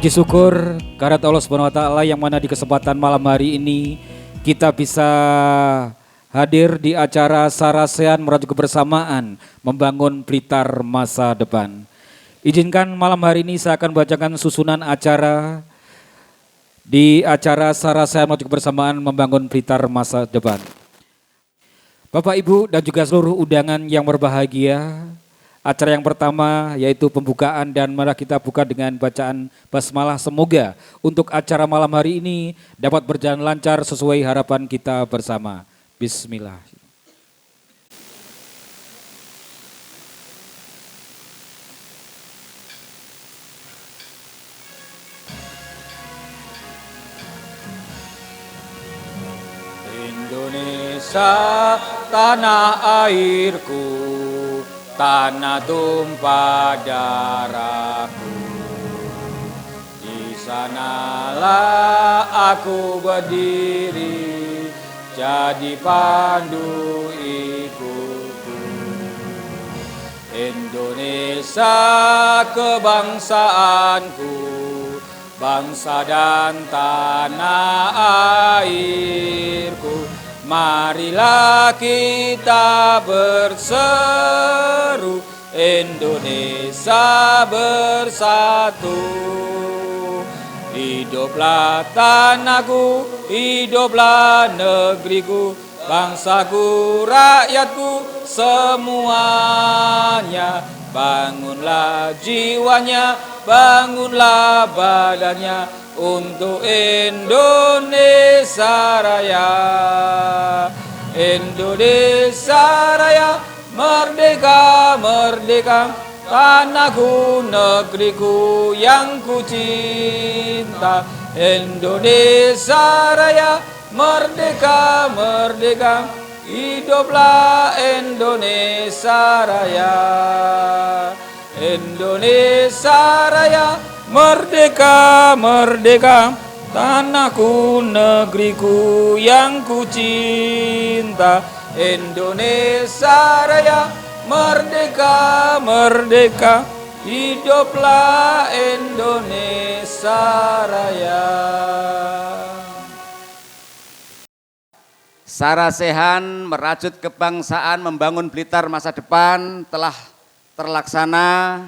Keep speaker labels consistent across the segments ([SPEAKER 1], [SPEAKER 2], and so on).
[SPEAKER 1] Puji syukur kehadirat Allah Subhanahu wa taala yang mana di kesempatan malam hari ini kita bisa hadir di acara Sarasehan Meraju Kebersamaan Membangun Blitar Masa Depan. Izinkan malam hari ini saya akan bacakan susunan acara di acara Sarasehan Meraju Kebersamaan Membangun Blitar Masa Depan. Bapak, Ibu dan juga seluruh undangan yang berbahagia, acara yang pertama yaitu pembukaan dan mari kita buka dengan bacaan basmalah. Semoga untuk acara malam hari ini dapat berjalan lancar sesuai harapan kita bersama. Bismillah. Indonesia tanah airku, tanah tumpah darahku. Di sanalah aku berdiri, jadi pandu hidupku. Indonesia kebangsaanku, bangsa dan tanah airku. Marilah kita berseru, Indonesia bersatu. Hiduplah tanahku, hiduplah negeriku, bangsaku, rakyatku semuanya. Bangunlah jiwanya, bangunlah badannya untuk Indonesia Raya. Indonesia Raya, merdeka, merdeka, tanahku, negeriku yang ku cinta. Indonesia Raya, merdeka, merdeka, hiduplah Indonesia Raya. Indonesia Raya, merdeka, merdeka, tanahku, negeriku yang ku cinta. Indonesia Raya, merdeka, merdeka, hiduplah Indonesia Raya.
[SPEAKER 2] Sarasehan merajut kebangsaan membangun Blitar masa depan telah terlaksana.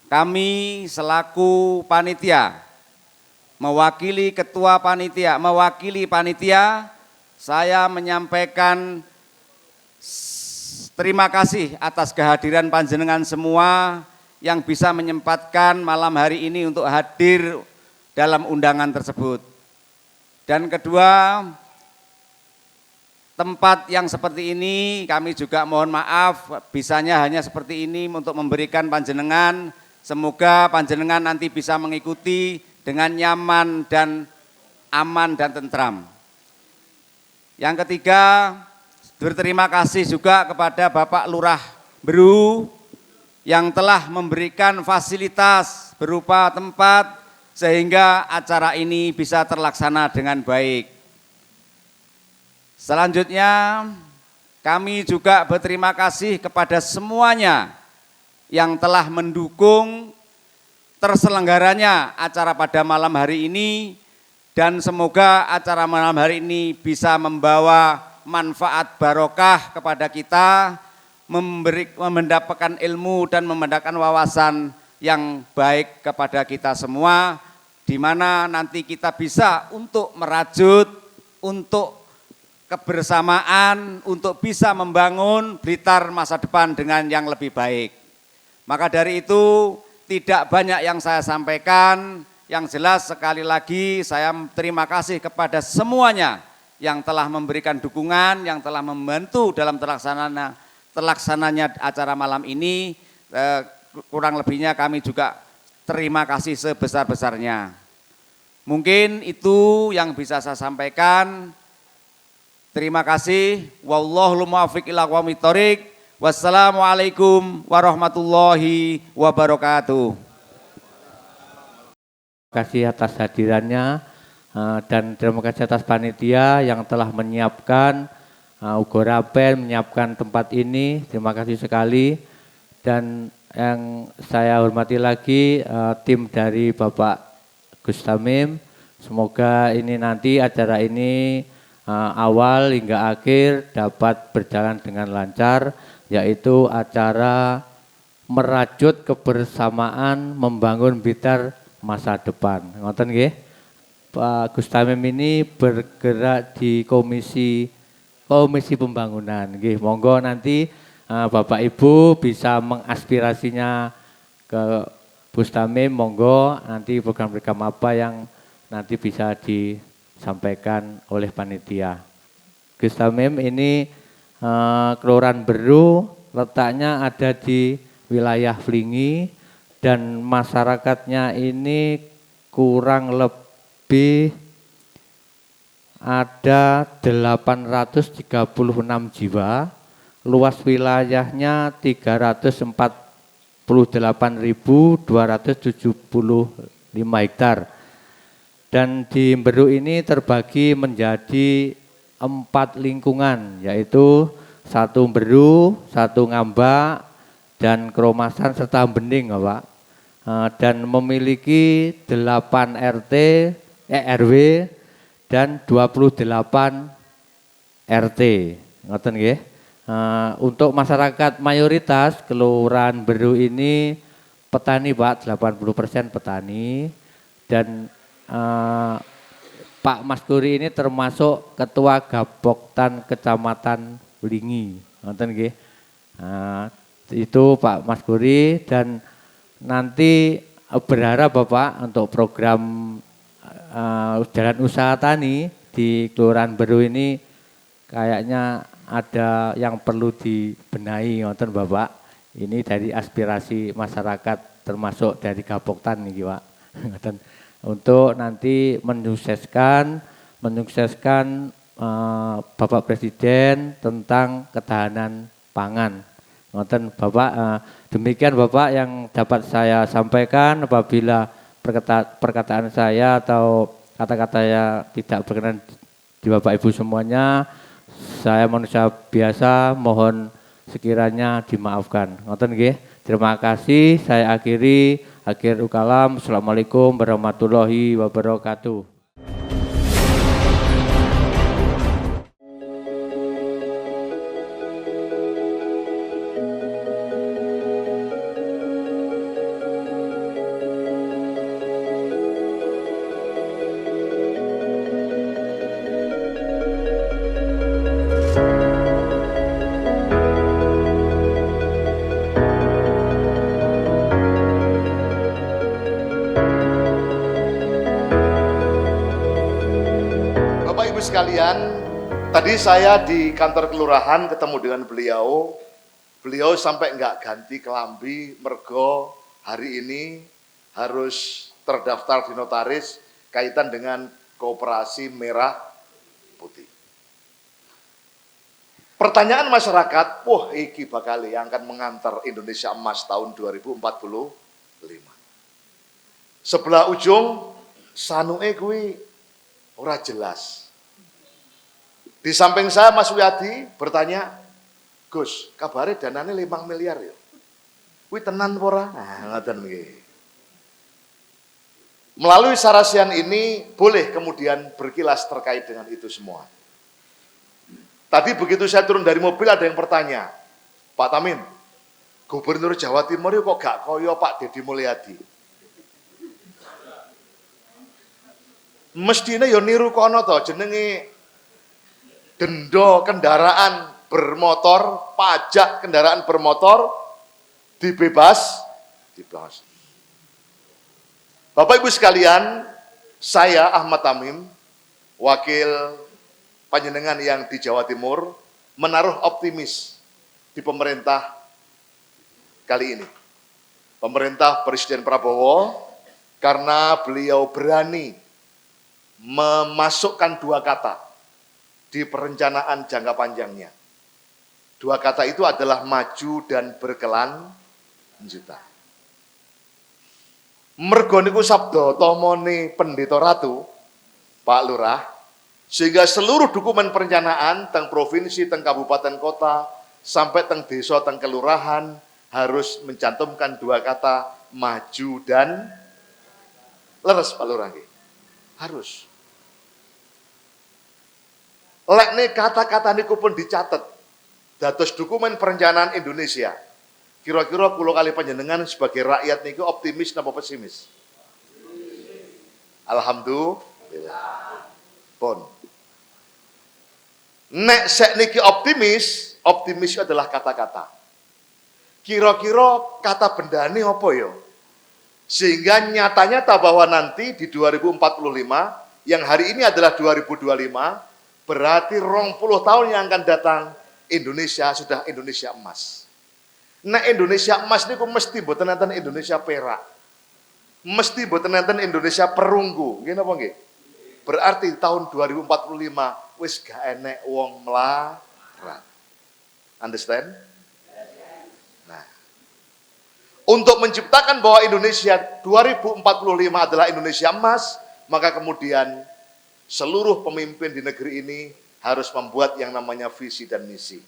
[SPEAKER 2] Kami selaku panitia, mewakili ketua panitia, mewakili panitia, saya menyampaikan terima kasih atas kehadiran panjenengan semua yang bisa menyempatkan malam hari ini untuk hadir dalam undangan tersebut. Dan kedua, tempat yang seperti ini kami juga mohon maaf bisanya hanya seperti ini untuk memberikan panjenengan. Semoga panjenengan nanti bisa mengikuti dengan nyaman dan aman dan tentram. Yang ketiga, berterima kasih juga kepada Bapak Lurah Beru yang telah memberikan fasilitas berupa tempat sehingga acara ini bisa terlaksana dengan baik. Selanjutnya, kami juga berterima kasih kepada semuanya yang telah mendukung terselenggaranya acara pada malam hari ini, dan semoga acara malam hari ini bisa membawa manfaat barokah kepada kita, mendapatkan ilmu dan mendapatkan wawasan yang baik kepada kita semua, di mana nanti kita bisa untuk merajut, untuk kebersamaan, untuk bisa membangun Blitar masa depan dengan yang lebih baik. Maka dari itu tidak banyak yang saya sampaikan, yang jelas sekali lagi saya terima kasih kepada semuanya yang telah memberikan dukungan, yang telah membantu dalam terlaksananya acara malam ini. Kurang lebihnya kami juga terima kasih sebesar-besarnya. Mungkin itu yang bisa saya sampaikan. Terima kasih. Wallahul muwaffiq ila aqwamit thoriq. Wassalamualaikum warahmatullahi wabarakatuh.
[SPEAKER 3] Terima kasih atas hadirannya dan terima kasih atas panitia yang telah menyiapkan Ugorapen, menyiapkan tempat ini. Terima kasih sekali. Dan yang saya hormati lagi tim dari Bapak Gus Tamim. Semoga ini nanti acara ini awal hingga akhir dapat berjalan dengan lancar, yaitu acara merajut kebersamaan membangun Blitar masa depan. Ngoten nggih. Pak Gus Tamim ini bergerak di komisi pembangunan. Nggih, monggo nanti Bapak Ibu bisa mengaspirasinya ke Gus Tamim, monggo nanti program-program apa yang nanti bisa disampaikan oleh panitia. Gus Tamim ini Kelurahan Beru, letaknya ada di wilayah Flingi dan masyarakatnya ini kurang lebih ada 836 jiwa, luas wilayahnya 348.275 hektar. Dan di Beru ini terbagi menjadi 4 lingkungan, yaitu 1 Beru, 1 Ngambak, dan Kromasan serta Bening, Pak. Dan memiliki 8 RW dan 28 RT. Ngoten nggih. Untuk masyarakat mayoritas Kelurahan Beru ini petani, Pak, 80% petani, dan Pak Mas Kuri ini termasuk Ketua Gapoktan Kecamatan Flingi. Ngoten nggih. Itu Pak Mas Kuri, dan nanti berharap Bapak untuk program jalan usaha tani di Kelurahan Beru ini kayaknya ada yang perlu dibenahi, ngoten Bapak. Ini dari aspirasi masyarakat termasuk dari Gapoktan nih, Pak. Ngoten. Untuk nanti menyukseskan Bapak Presiden tentang ketahanan pangan. Ngoten Bapak, demikian Bapak yang dapat saya sampaikan. Apabila perkataan saya atau kata-kata yang tidak berkenan di Bapak Ibu semuanya, saya manusia biasa, mohon sekiranya dimaafkan. Ngoten nggih. Terima kasih, saya akhiri. Akhirul kalam. Assalamualaikum warahmatullahi wabarakatuh.
[SPEAKER 4] Sekalian, tadi saya di kantor kelurahan ketemu dengan beliau sampai nggak ganti kelambi, mergo hari ini harus terdaftar di notaris kaitan dengan Koperasi Merah Putih. Pertanyaan masyarakat, wah iki bakal yang akan mengantar Indonesia Emas tahun 2045. Sebelah ujung, sanuke kuwi ora jelas. Di samping saya Mas Wiyadi bertanya, Gus, kabare danane 5 miliar ya? Kuwi tenan apa ora? Ngoten nggih. Melalui sarasian ini boleh kemudian berkilas terkait dengan itu semua. Tadi begitu saya turun dari mobil ada yang bertanya, Pak Tamim, Gubernur Jawa Timur kok gak koyo Pak Deddy Mulyadi? Mestine ya niru kono to, jenenge denda kendaraan bermotor, pajak kendaraan bermotor dibebas. Bapak Ibu sekalian, saya Ahmad Tamim, wakil panjenengan yang di Jawa Timur, menaruh optimis di pemerintah kali ini. Pemerintah Presiden Prabowo, karena beliau berani memasukkan 2 kata di perencanaan jangka panjangnya. 2 kata itu adalah maju dan berkelanjutan. Mergo niku sabda tomone Pendeta Ratu, Pak Lurah, sehingga seluruh dokumen perencanaan teng provinsi, teng kabupaten kota, sampai teng desa, teng kelurahan harus mencantumkan 2 kata maju dan Leres Pak Lurah nggih. Harus. Lek nih kata-kata niku pun dicatat dados dokumen perencanaan Indonesia. Kira-kira kula kali panjenengan sebagai rakyat niku optimis napa pesimis? Alhamdulillah. Pun. Nek sek niki optimis itu adalah kata-kata. Kira-kira kata bendane apa ya? Sehingga nyata-nyata bahwa nanti di 2045, yang hari ini adalah 2025, berarti 20 tahun yang akan datang, Indonesia sudah Indonesia emas. Nah Indonesia emas ini mesti mboten enten Indonesia perak. Mesti mboten enten Indonesia perunggu. Nggih napa nggih? Berarti tahun 2045 wis gak enek wong melarat. Understand? Nah, untuk menciptakan bahwa Indonesia 2045 adalah Indonesia emas, maka kemudian seluruh pemimpin di negeri ini harus membuat yang namanya visi dan misi.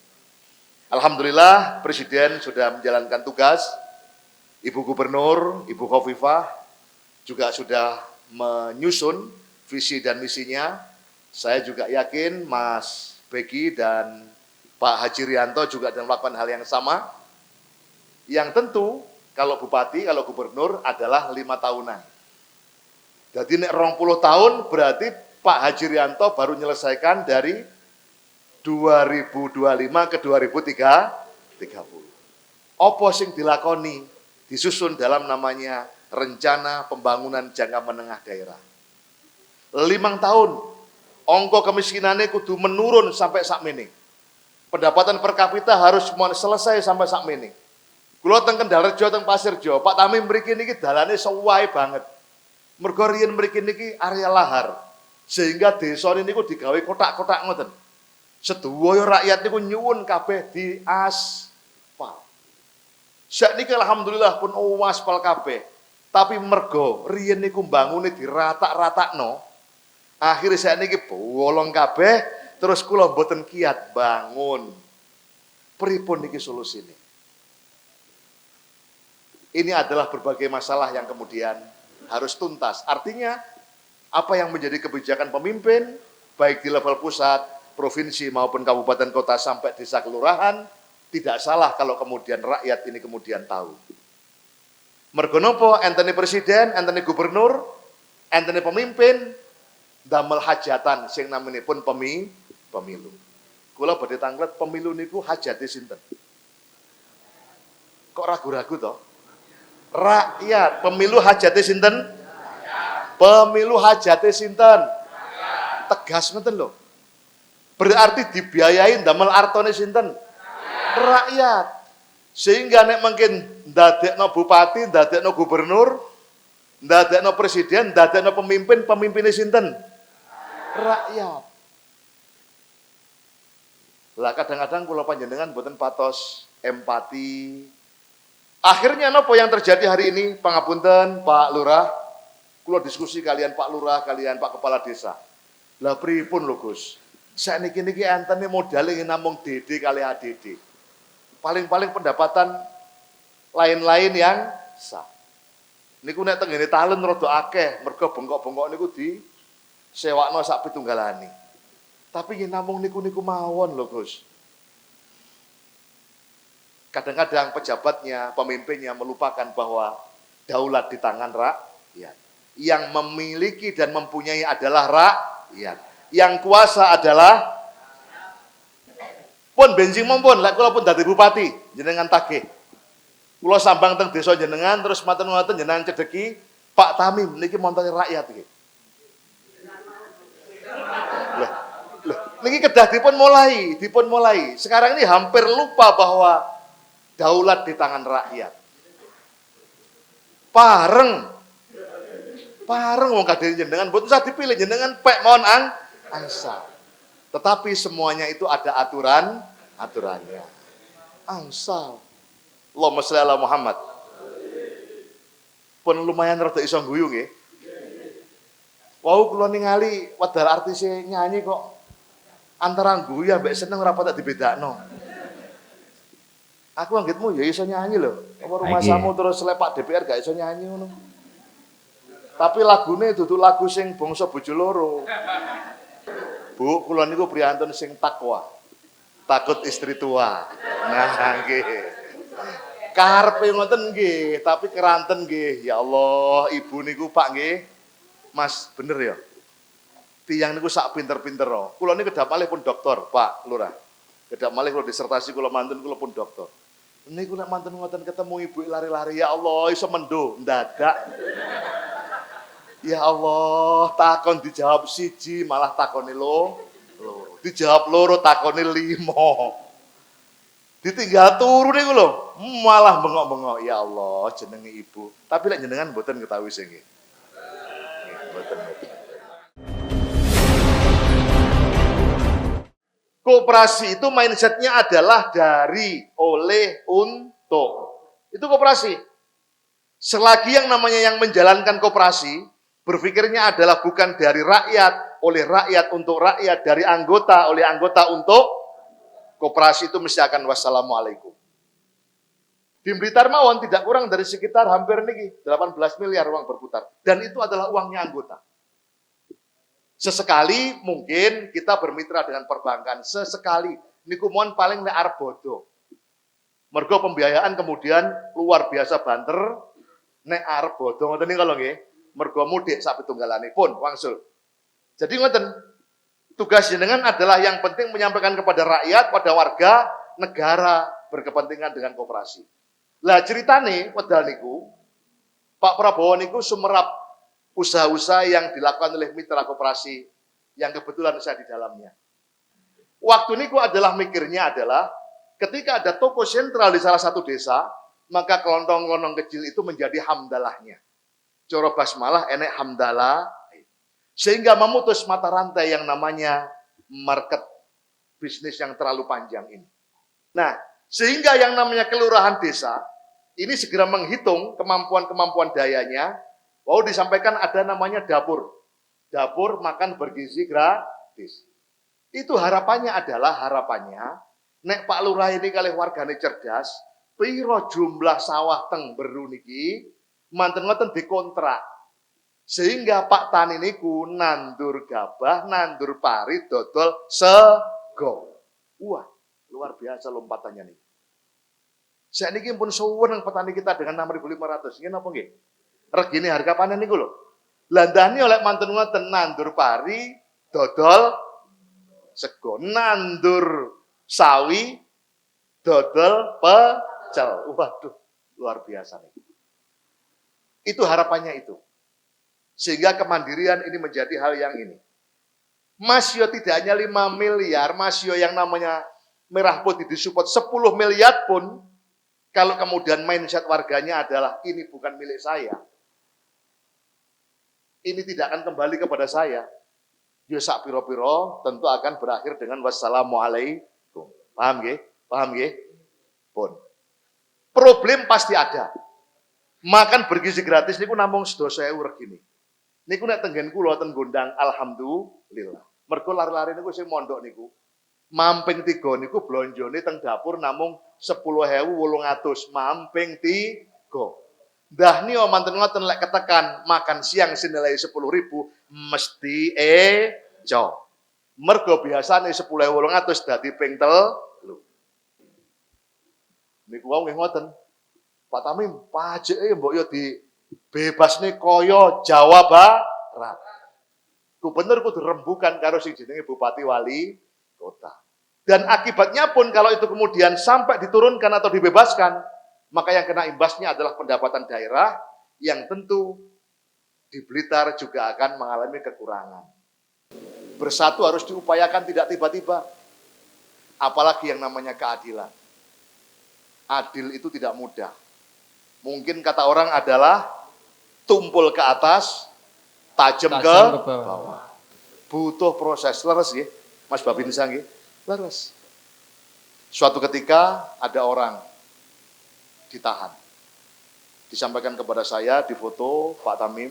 [SPEAKER 4] Alhamdulillah Presiden sudah menjalankan tugas, Ibu Gubernur, Ibu Khofifah juga sudah menyusun visi dan misinya. Saya juga yakin Mas Begi dan Pak Haji Rianto juga akan melakukan hal yang sama. Yang tentu kalau Bupati, kalau Gubernur adalah 5 tahunan. Jadi nek 20 tahun berarti Pak Haji Rianto baru menyelesaikan dari 2025 ke 2030. Apa sing dilakoni disusun dalam namanya rencana pembangunan jangka menengah daerah. 5 tahun ongko kemiskinannya kudu menurun sampai sakmene. Pendapatan per kapita harus selesai sampai sakmene. Kula teng Kendalrejo teng Pasirjo, Pak Tamim mriki niki dalane sesuai banget. Mergo riyen mriki niki area lahar. Sehingga desa niku digawe kotak-kotak ngoten. Sedaya rakyat niku nyuwun kabeh di aspal. Sakniki alhamdulillah pun aspal kabeh. Tapi mergo riyen niku mbangune diratak-ratakno. Akhire sakniki bolong kabeh, terus kula mboten kiat bangun. Pripun niki solusine? Ini adalah berbagai masalah yang kemudian harus tuntas. Artinya apa yang menjadi kebijakan pemimpin, baik di level pusat, provinsi maupun kabupaten kota sampai desa kelurahan, tidak salah kalau kemudian rakyat ini kemudian tahu. Mergo napa entene presiden, entene gubernur, entene pemimpin damel hajatan sing naminipun pemilu. Kula badhe tanglet pemilu niku hajate sinten? Kok ragu-ragu toh? Rakyat, pemilu hajate sinten? Pemilu hajate sinten? Tegas ngoten lho. Berarti dibiayain damel artone sinten? Rakyat. Sehingga nek mungkin ndadekno bupati, ndadekno gubernur, ndadekno presiden, ndadekno pemimpin, pemimpinnya sinten? Rakyat. Lah kadang-kadang kula panjenengan mboten patos empati. Akhirnya napa yang terjadi hari ini? Pangapunten Pak Lurah, kula diskusi kalian Pak Lurah, kalian Pak Kepala Desa. Lah pripun lho Gus? Sakniki niki entene modale namung DD kali ADD. Paling-paling pendapatan lain-lain yang sah. Niku nek tengene talen rada akeh, mergo bengkok-bengkok niku di sewakno sak pitunggalane. Tapi nggih namung niku mawon lho Gus. Kadang-kadang pejabatnya, pemimpinnya melupakan bahwa daulat di tangan rakyat. Yang memiliki dan mempunyai adalah rakyat. Yang kuasa adalah pun bensin mumpun, lek kula pun dadi bupati, jenengan tagih. Kula sambang teng desa jenengan terus maten-maten jenengan cedeki Pak Tamim niki montone rakyat iki. Loh, niki kedah dipun mulai. Sekarang ini hampir lupa bahwa daulat di tangan rakyat. Pareng wong kadene jenengan mboten usah dipilih jenengan pek mohon angsa. Tetapi semuanya itu ada aturannya. Angsal. Allahumma sholli ala Muhammad. Pun lumayan rada iso guyu nggih. Wau kula ningali wedal artis nyanyi kok antara guyu ambek seneng ora patek dibedakno. Aku anggitmu ya iso nyanyi lho. Apa rumah samu terus lepak DPR gak iso nyanyi ngono. Tapi lagune dudu lagu sing bangsa bojo loro. Bu, kula niku priyantun sing takwa. Takut istri tua. Nah, nggih. Karepe ngoten nggih, tapi keranten nggih. Ya Allah, ibu niku Pak nggih. Mas, bener ya? Tiyang niku sak pinter-pinter. Kula niku kedap malih pun doktor, Pak Lurah. Kedap malih kula disertasi kula mantun kula pun doktor. Niku nek mantun ngoten ketemu ibu lari-lari, ya Allah iso mendo ndadak. Ya Allah, takon dijawab siji malah takoni loro. Dijawab loro takoni 5. Ditinggal turu niku lho, malah bengok-bengok. Ya Allah, jenenge ibu. Tapi lek jenengan mboten ketahui sing nggih. Mboten. Koperasi itu mindsetnya adalah dari, oleh, untuk. Itu koperasi. Selagi yang namanya yang menjalankan koperasi, berpikirnya adalah bukan dari rakyat, oleh rakyat, untuk rakyat, dari anggota, oleh anggota, untuk koperasi itu mesti akan wassalamualaikum. Di Blitar mawon tidak kurang dari sekitar hampir niki 18 miliar uang berputar. Dan itu adalah uangnya anggota. Sesekali mungkin kita bermitra dengan perbankan. Sesekali. Niku mohon paling nek arep bodo. Mergo pembiayaan kemudian luar biasa banter. Nek arep bodo ngoten niku lho nggih. Mergo mudik sak pitunggalanipun wangsul. Jadi ngoten, tugas jenengan adalah yang penting menyampaikan kepada rakyat, pada warga, negara berkepentingan dengan koperasi. Lah ceritane wedal niku Pak Prabowo niku sumerap usaha-usaha yang dilakukan oleh mitra koperasi yang kebetulan saya di dalamnya. Waktu niku adalah mikirnya adalah ketika ada toko sentral di salah satu desa, maka kelontong-kelontong kecil itu menjadi hamdalahnya. Coro basmalah enek hamdalah, sehingga memutus mata rantai yang namanya market bisnis yang terlalu panjang ini. Nah, sehingga yang namanya kelurahan desa, ini segera menghitung kemampuan-kemampuan dayanya, disampaikan ada namanya dapur. Dapur makan bergizi gratis. Itu harapannya adalah, nek Pak Lurah ini kalih wargane cerdas, piro jumlah sawah teng Beru niki, manten ngoten dikontrak. Sehingga Pak Tani niku nandur gabah, nandur pari, dodol sego. Wah, luar biasa lompatannya nih. Saya niki pun suweneng petani kita dengan 6.500. Nggih napa nggih? Regine harga panen niku lho. Landani oleh manten ngoten nandur pari, dodol sego, nandur sawi, dodol pecel. Waduh, luar biasa nih. Itu harapannya itu. Sehingga kemandirian ini menjadi hal yang ini. Masio tidak hanya 5 miliar, Masio yang namanya Merah Putih disupport 10 miliar pun, kalau kemudian mindset warganya adalah ini bukan milik saya, ini tidak akan kembali kepada saya, ya sak piro-piro tentu akan berakhir dengan wassalamualaikum. Paham nggih? Paham nggih? Pun. Problem pasti ada. Makan bergizi gratis niku namung 12.000 regine. Niku nek tenggen kula ten Gondang alhamdulillah. Mergo lari-lari niku sing mondok niku. Mamping 3 niku blonjone teng dapur namung 10.800 mamping 3. Dah niku manten ngoten lek ketekan makan siang senilai 10.000 mesti eco. Mergo biasane 10.800 dadi ping 3. Niku wau nggih ngoten. Pak Tamim, pajeke mbok yo dibebasne kaya Jawa Barat. Gubernur kudu rembukan karo sing jenenge bupati wali kota. Dan akibatnya pun kalau itu kemudian sampai diturunkan atau dibebaskan, maka yang kena imbasnya adalah pendapatan daerah yang tentu di Blitar juga akan mengalami kekurangan. Bersatu harus diupayakan tidak tiba-tiba. Apalagi yang namanya keadilan. Adil itu tidak mudah. Mungkin kata orang adalah tumpul ke atas, tajam ke bawah. Butuh proses. Leres ya, Mas Babin nggih. Leres. Suatu ketika ada orang ditahan. Disampaikan kepada saya di foto Pak Tamim,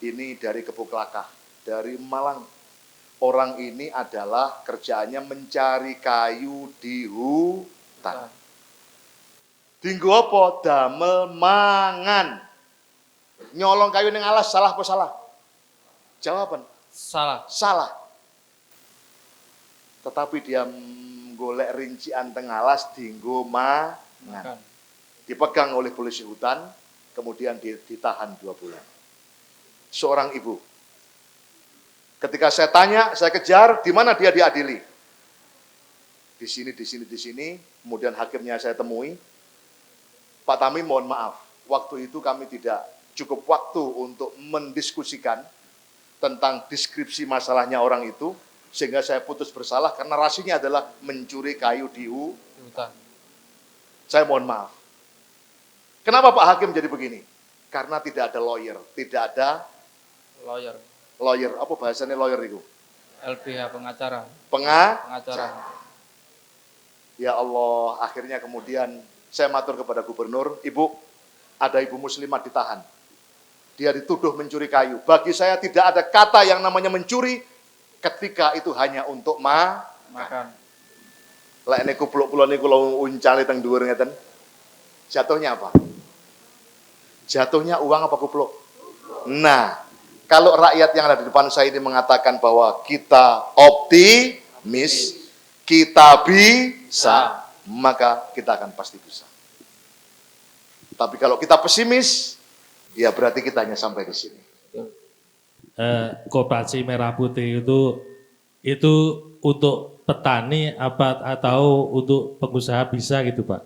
[SPEAKER 4] ini dari Kebuklakah, dari Malang. Orang ini adalah kerjaannya mencari kayu di hutan. Dinggo apa? Damel mangan. Nyolong kayu ning alas salah apa salah? Jawaban.
[SPEAKER 3] Salah.
[SPEAKER 4] Salah. Tetapi dia golek rincian teng alas dienggo mangan. Dipegang oleh polisi hutan, kemudian ditahan 2 bulan. Seorang ibu. Ketika saya tanya, saya kejar, di mana dia diadili? Di sini, di sini, di sini. Kemudian hakimnya saya temui. Pak Tamim, mohon maaf. Waktu itu kami tidak cukup waktu untuk mendiskusikan tentang deskripsi masalahnya orang itu, sehingga saya putus bersalah karena narasinya adalah mencuri kayu di hutan. Saya mohon maaf. Kenapa Pak Hakim jadi begini? Karena tidak ada lawyer, tidak ada lawyer. Apa bahasanya lawyer itu?
[SPEAKER 3] LPH, pengacara.
[SPEAKER 4] Pengacara. Ya Allah, akhirnya kemudian saya matur kepada gubernur, Ibu, ada ibu muslimah ditahan. Dia dituduh mencuri kayu. Bagi saya tidak ada kata yang namanya mencuri ketika itu hanya untuk makan. Lek niku pulo-pulo niku kula uncale teng dhuwur ngeten. Jatuhnya apa? Jatuhnya uang apa kupluk? Nah, kalau rakyat yang ada di depan saya ini mengatakan bahwa kita optimis, kita bisa, maka kita akan pasti bisa. Tapi kalau kita pesimis, ya berarti kita hanya sampai di sini.
[SPEAKER 5] Koperasi Merah Putih itu untuk petani apa atau untuk pengusaha bisa gitu Pak?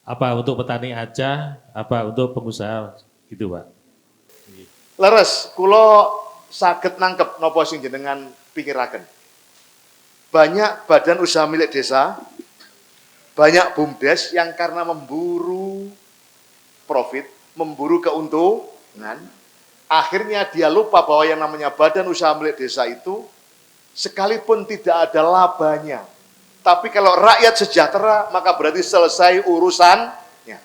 [SPEAKER 5] Apa untuk petani aja, apa untuk pengusaha gitu Pak?
[SPEAKER 4] Leres, kula saged nangkep napa sing jenengan pikiraken. Banyak badan usaha milik desa, banyak BUMDes yang karena memburu profit, memburu keuntungan, akhirnya dia lupa bahwa yang namanya badan usaha milik desa itu sekalipun tidak ada labanya, tapi kalau rakyat sejahtera maka berarti selesai urusannya.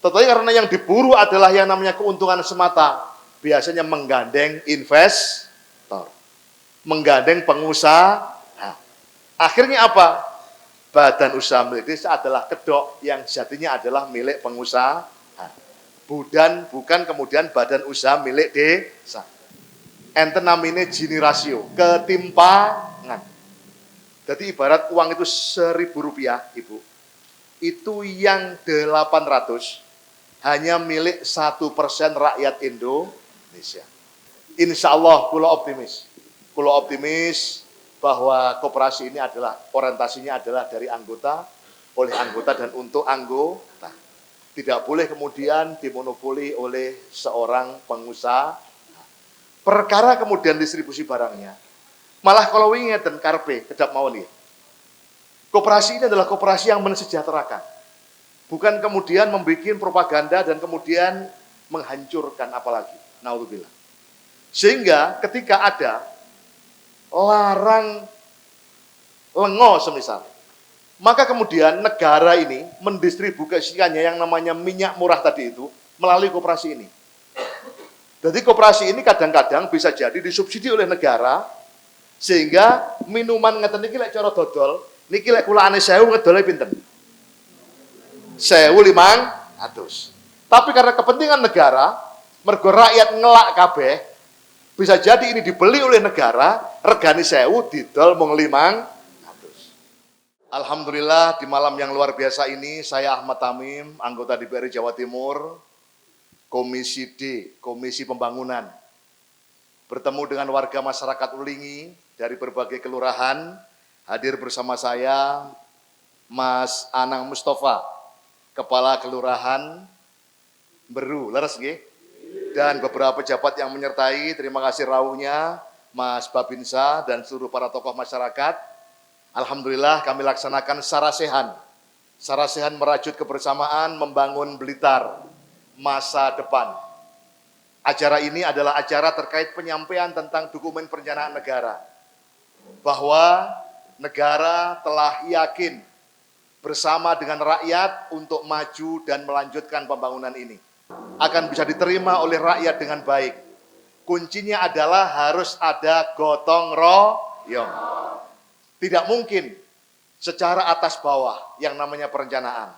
[SPEAKER 4] Tetapi karena yang diburu adalah yang namanya keuntungan semata, biasanya menggandeng investor, menggandeng pengusaha. Akhirnya apa? Badan usaha milik desa adalah kedok yang sejatinya adalah milik pengusaha. Bukan kemudian badan usaha milik desa. Enten namanya Gini rasio, ketimpangan. Jadi ibarat uang itu Rp1.000, Ibu. Itu yang 800 hanya milik 1% rakyat Indonesia. Insya Allah kula optimis. Kula optimis bahwa koperasi ini adalah orientasinya adalah dari anggota, oleh anggota dan untuk anggota. Tidak boleh kemudian dimonopoli oleh seorang pengusaha. Perkara kemudian distribusi barangnya. Malah kalau ingeten karpe, kedap mawon nggih. Koperasi ini adalah koperasi yang mensejahterakan. Bukan kemudian membuat propaganda dan kemudian menghancurkan apalagi. Naudzubillah. Sehingga ketika ada larang lengo semisal, maka kemudian negara ini mendistribusikannya yang namanya minyak murah tadi itu melalui koperasi ini. Jadi koperasi ini kadang-kadang bisa jadi disubsidi oleh negara, sehingga minuman ngeten niki lek cara dodol, niki lek kula ane 1000 ngedole pinten? 1.500. Tapi karena kepentingan negara, mergo rakyat ngelak kabeh, bisa jadi ini dibeli oleh negara, regani 1000 didol mung 500. Alhamdulillah di malam yang luar biasa ini saya Ahmad Tamim, anggota DPR Jawa Timur, Komisi D, Komisi Pembangunan, bertemu dengan warga masyarakat Ulingi dari berbagai kelurahan, hadir bersama saya Mas Anang Mustafa, Kepala Kelurahan Beru, leres nggih? Dan beberapa pejabat yang menyertai, terima kasih rawuhnya Mas Babinsa dan seluruh para tokoh masyarakat. Alhamdulillah kami laksanakan sarasehan. Sarasehan merajut kebersamaan membangun Blitar masa depan. Acara ini adalah acara terkait penyampaian tentang dokumen perencanaan negara. Bahwa negara telah yakin bersama dengan rakyat untuk maju dan melanjutkan pembangunan ini. Akan bisa diterima oleh rakyat dengan baik. Kuncinya adalah harus ada gotong royong. Tidak mungkin secara atas bawah yang namanya perencanaan.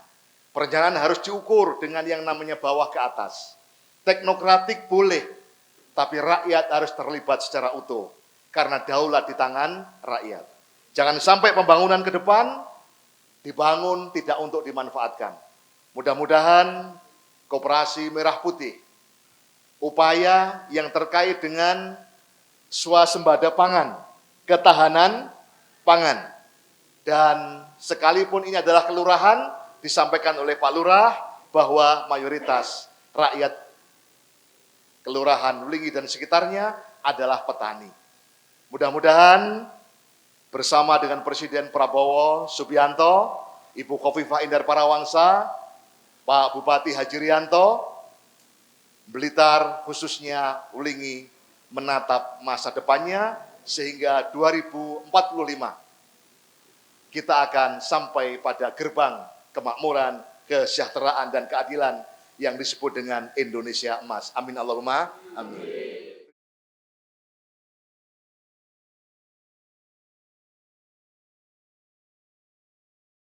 [SPEAKER 4] Perencanaan harus diukur dengan yang namanya bawah ke atas. teknokratik boleh, tapi rakyat harus terlibat secara utuh. Karena daulat di tangan rakyat. Jangan sampai pembangunan ke depan dibangun tidak untuk dimanfaatkan. Mudah-mudahan Koperasi Merah Putih, upaya yang terkait dengan swasembada pangan, ketahanan pangan, dan sekalipun ini adalah kelurahan, disampaikan oleh Pak Lurah bahwa mayoritas rakyat Kelurahan Wlingi dan sekitarnya adalah petani. Mudah-mudahan bersama dengan Presiden Prabowo Subianto, Ibu Khofifah Indar Parawangsa, Pak Bupati Haji Rianto, Blitar khususnya Wlingi menatap masa depannya sehingga 2045 kita akan sampai pada gerbang kemakmuran, kesejahteraan dan keadilan yang disebut dengan Indonesia Emas. Amin Allahumma amin.